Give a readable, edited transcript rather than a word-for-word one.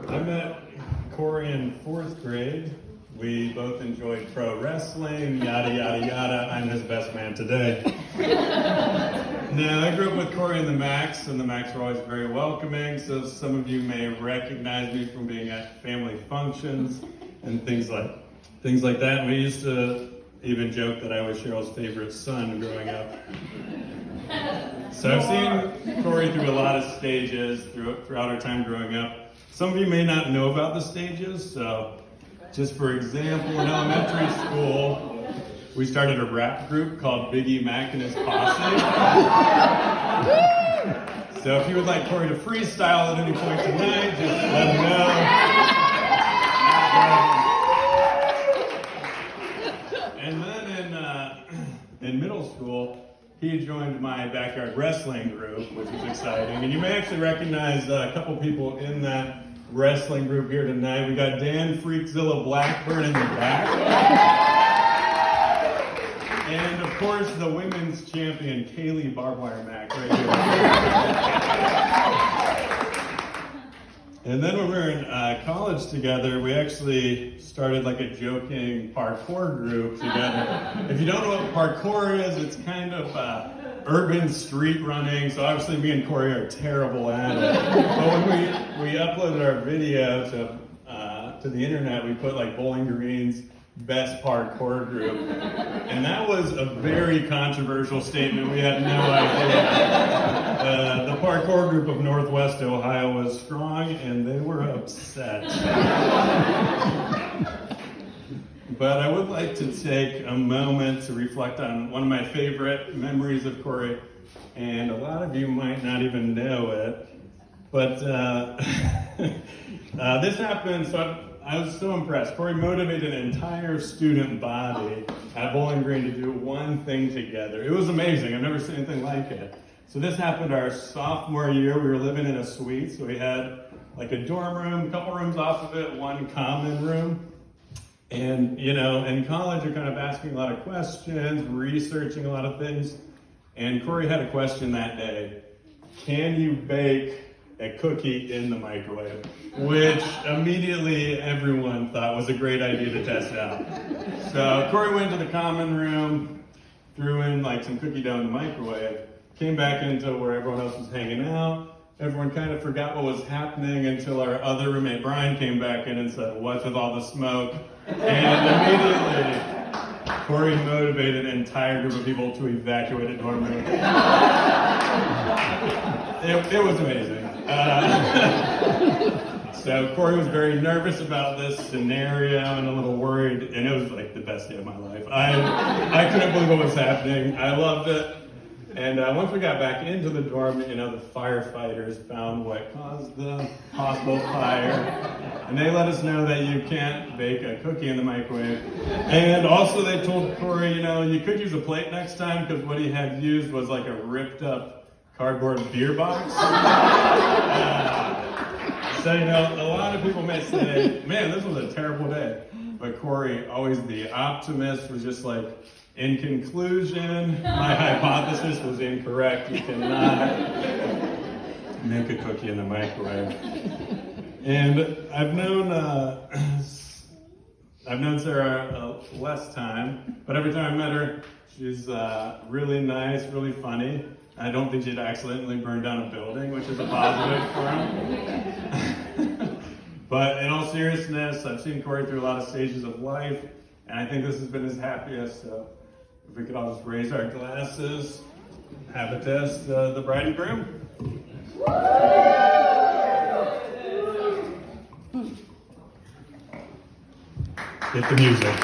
I met Cory in 4th grade. We both enjoyed pro wrestling, yada, yada, yada. I'm his best man today. Now, I grew up with Cory and the Macs were always very welcoming, so some of you may recognize me from being at family functions and things like that. And we used to even joke that I was Cheryl's favorite son growing up. So I've seen Cory through a lot of stages throughout our time growing up. Some of you may not know about the stages, so just for example, in elementary school, we started a rap group called Biggie Mac and his Posse. So if you would like Cory to freestyle at any point tonight, just let him know. And then in middle school, he joined my backyard wrestling group, which was exciting. And you may actually recognize a couple people in that wrestling group here tonight. We got Dan Freakzilla Blackburn in the back. And of course, the women's champion, Kaylee Barbwire Mack, right here. And then when we were in college together, we actually started like a joking parkour group together. If you don't know what parkour is, it's kind of urban street running. So obviously me and Cory are terrible at it. But when we uploaded our video to the internet, we put like Bowling Green's best parkour group. And that was a very controversial statement. We had no idea. The parkour group of Northwest Ohio was strong, and they were upset. But I would like to take a moment to reflect on one of my favorite memories of Cory, and a lot of you might not even know it. But this happened, so I was so impressed. Cory motivated an entire student body at Bowling Green to do one thing together. It was amazing. I've never seen anything like it. So this happened our sophomore year. We were living in a suite, so we had like a dorm room, a couple rooms off of it, one common room. And, you know, in college, you're kind of asking a lot of questions, researching a lot of things. And Cory had a question that day. Can you bake a cookie in the microwave? Which immediately everyone thought was a great idea to test out. So Cory went to the common room, threw in like some cookie dough in the microwave, came back into where everyone else was hanging out. Everyone kind of forgot what was happening until our other roommate, Brian, came back in and said, "What's with all the smoke?" And immediately, Cory motivated an entire group of people to evacuate a dorm room. It was amazing. So Cory was very nervous about this scenario and a little worried, and it was like the best day of my life. I couldn't believe what was happening. I loved it. And once we got back into the dorm, you know, the firefighters found what caused the possible fire. And they let us know that you can't bake a cookie in the microwave. And also they told Cory, you know, you could use a plate next time, because what he had used was like a ripped up cardboard beer box. So, you know, a lot of people may say, man, this was a terrible day. But Cory, always the optimist, was just like, in conclusion, my hypothesis was incorrect. You cannot make a cookie in the microwave. And I've known Sarah less time, but every time I met her, she's really nice, really funny. I don't think she'd accidentally burn down a building, which is a positive for him. But in all seriousness, I've seen Cory through a lot of stages of life, and I think this has been his happiest. So if we could all just raise our glasses, have a test, the bride and groom. Get the music.